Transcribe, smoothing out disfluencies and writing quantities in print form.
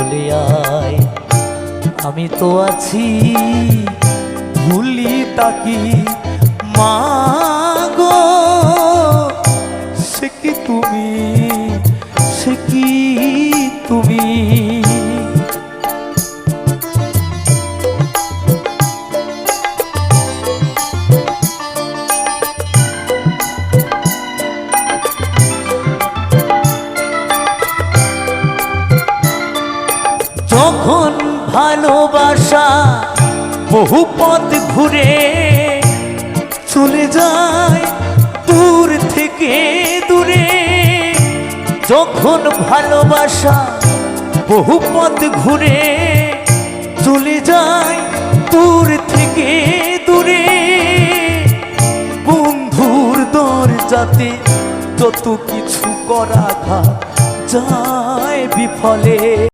চলে আয়। আমি তো আছি ভুলি তাকি মাগো, সে কি তুমি, সে কি তুমি। যখন ভালোবাসা বহু পথ ঘুরে চলে যায় দূর থেকে দূরে, যখন ভালোবাসা বহু পথ ঘুরে চলে যায় দূর থেকে দূরে, বন্ধুর দরজাতে যত কিছু করা যায় বিফলে।